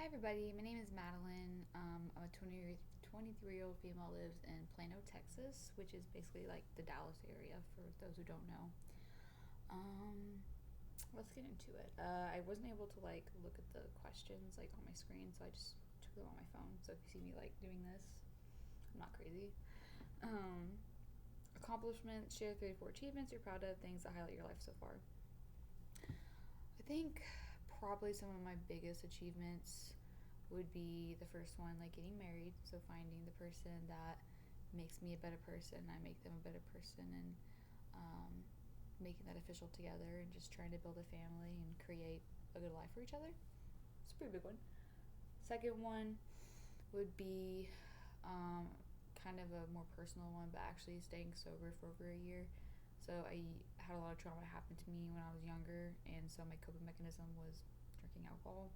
Hi everybody, my name is Madalyn. I'm a 23-year-old female, lives in Plano, Texas, which is basically like the Dallas area for those who don't know. Um, let's get into it. I wasn't able to look at the questions on my screen, so I just took them on my phone. So if you see me doing this, I'm not crazy. Um, Accomplishments, share 3 to 4 achievements you're proud of, things that highlight your life so far. I think probably some of my biggest achievements would be the first one, like getting married. So finding the person that makes me a better person, I make them a better person, and making that official together and just trying to build a family and create a good life for each other. It's a pretty big one. Second one would be kind of a more personal one, but actually staying sober for over a year. So I had a lot of trauma happen to me when I was younger, and so my coping mechanism was drinking alcohol.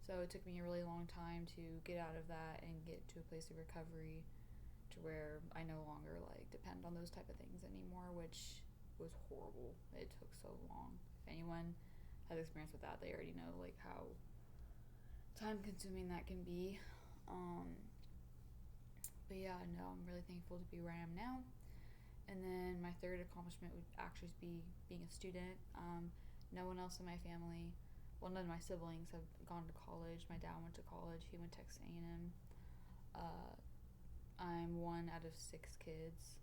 So it took me a really long time to get out of that and get to a place of recovery to where I no longer depend on those type of things anymore, which was horrible. It took so long. If anyone has experience with that, they already know how time consuming that can be. But yeah, no, I'm really thankful to be where I am now. And then my third accomplishment would actually be being a student. No one else in my family, well, none of my siblings have gone to college. My dad went to college. He went to Texas A&M. Uh, I'm one out of 6 kids,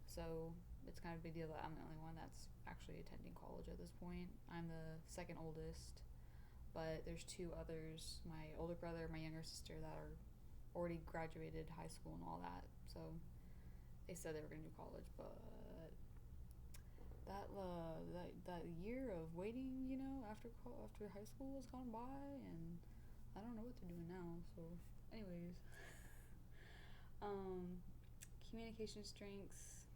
so it's kind of a big deal that I'm the only one that's actually attending college at this point. I'm the second oldest, but there's 2 others, my older brother, my younger sister, that are already graduated high school and all that. So they said they were going to do college, but that year of waiting, after high school has gone by, and I don't know what they're doing now. So, anyways, um, communication strengths.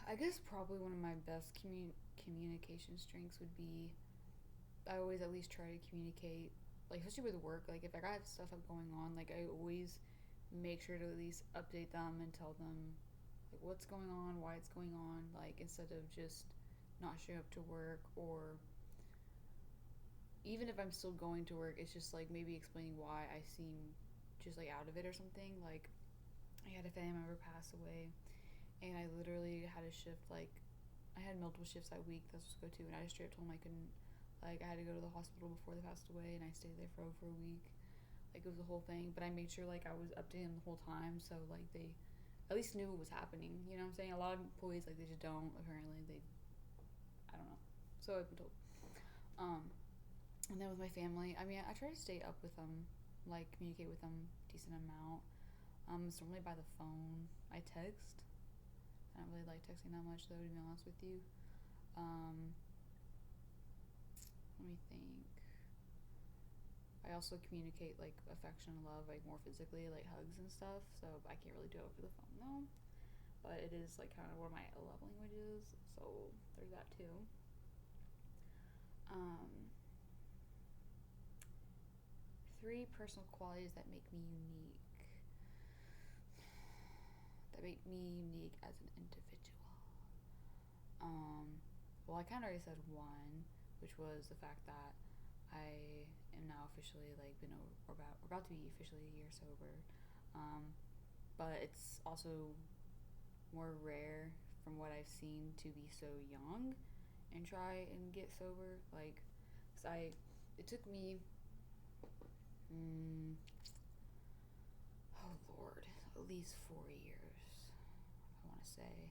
I guess probably one of my best communication strengths would be I always at least try to communicate, especially with work. If I got stuff up going on, I always make sure to at least update them and tell them what's going on, why it's going on, instead of just not showing up to work, or even if I'm still going to work, it's just maybe explaining why I seem just out of it or something. I had a family member pass away, and I literally had a shift, I had multiple shifts that week that I was supposed to go to, and I just straight up told them I couldn't, I had to go to the hospital before they passed away, and I stayed there for over a week. It was the whole thing, but I made sure I was updating them the whole time, so they at least knew what was happening. You know what I'm saying? A lot of employees they just don't. Apparently, I don't know. So I've been told. Um, and then with my family, I mean, I try to stay up with them, communicate with them a decent amount. It's normally by the phone. I text. I don't really like texting that much, though, to be honest with you. Um, Let me think. I also communicate affection and love more physically, hugs and stuff. So I can't really do it over the phone though. But it is kind of one of my love languages. So there's that too. Um, 3 personal qualities that make me unique. That make me unique as an individual. Well, I kind of already said one, which was the fact that I am now officially been about to be officially a year sober. But it's also more rare from what I've seen to be so young and try and get sober. Cause it took me, oh Lord, at least 4 years, I want to say.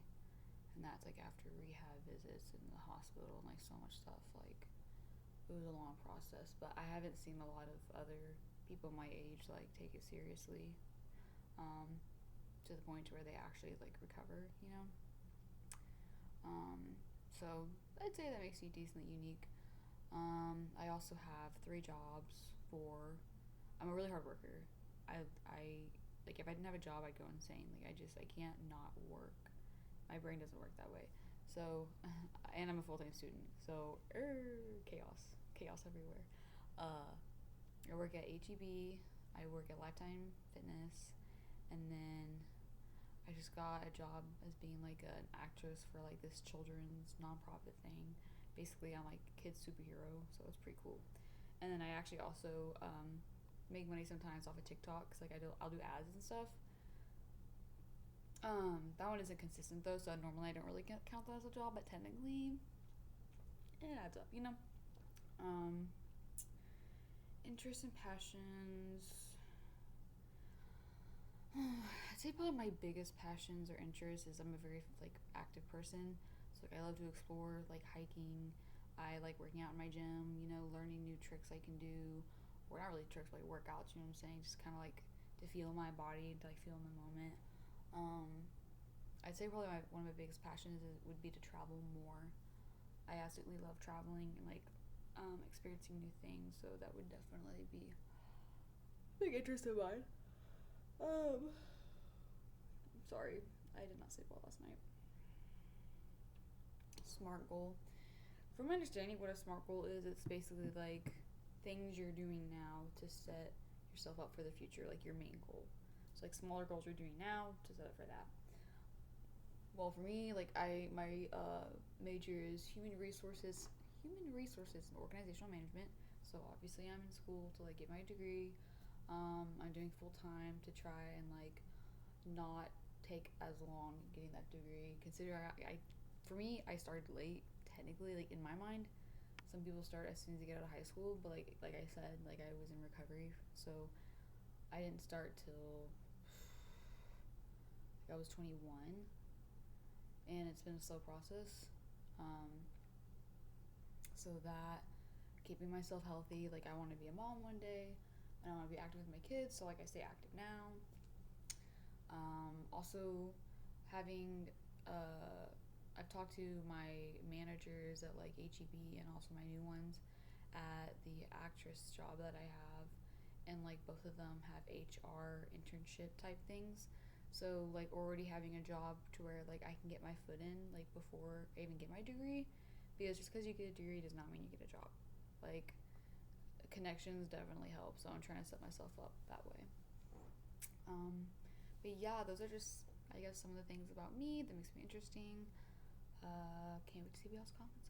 And that's after rehab visits in the hospital and so much stuff. It was a long process, but I haven't seen a lot of other people my age take it seriously, to the point to where they actually recover, so I'd say that makes me decently unique. I also have 3 jobs. I'm a really hard worker. I if I didn't have a job, I'd go insane. I can't not work. My brain doesn't work that way. So, and I'm a full-time student. So, chaos everywhere. I work at HEB. I work at Lifetime Fitness, and then I just got a job as being an actress for this children's nonprofit thing basically I'm like kid superhero, so it's pretty cool. And then I actually also make money sometimes off of TikTok, cause like I'll do ads and stuff. That one isn't consistent though, so normally I don't really count that as a job, but technically it adds up, you know. Um, Interests and passions. I'd say probably my biggest passions or interests is I'm a very like active person. So like I love to explore, like hiking. I like working out in my gym. You know, learning new tricks I can do, or not really tricks, but like workouts. You know what I'm saying? Just kind of like to feel my body, to like feel in the moment. Um, I'd say probably one of my biggest passions would be to travel more. I absolutely love traveling and like experiencing new things. So that would definitely be a big interest of mine. I'm sorry, I did not sleep well last night. SMART goal. From my understanding, what a SMART goal is, it's basically like things you're doing now to set yourself up for the future, like your main goal. So like smaller goals you're doing now to set up for that. Well, for me, like my major is human resources and organizational management. So obviously I'm in school to like get my degree. I'm doing full time to try and like not take as long getting that degree. Consider for me, I started late. Technically, like in my mind, some people start as soon as they get out of high school. But like I said, like I was in recovery, so I didn't start till I was 21, and it's been a slow process. Um, so that keeping myself healthy, like I want to be a mom one day, and I want to be active with my kids. So like I stay active now. Also, having I've talked to my managers at like HEB and also my new ones at the actress job that I have, and like both of them have HR internship type things. So like already having a job to where like I can get my foot in like before I even get my degree, because just because you get a degree does not mean you get a job. Like connections definitely help, so I'm trying to set myself up that way. Um, but yeah, those are just I guess some of the things about me that makes me interesting. Can't wait to see what else comes.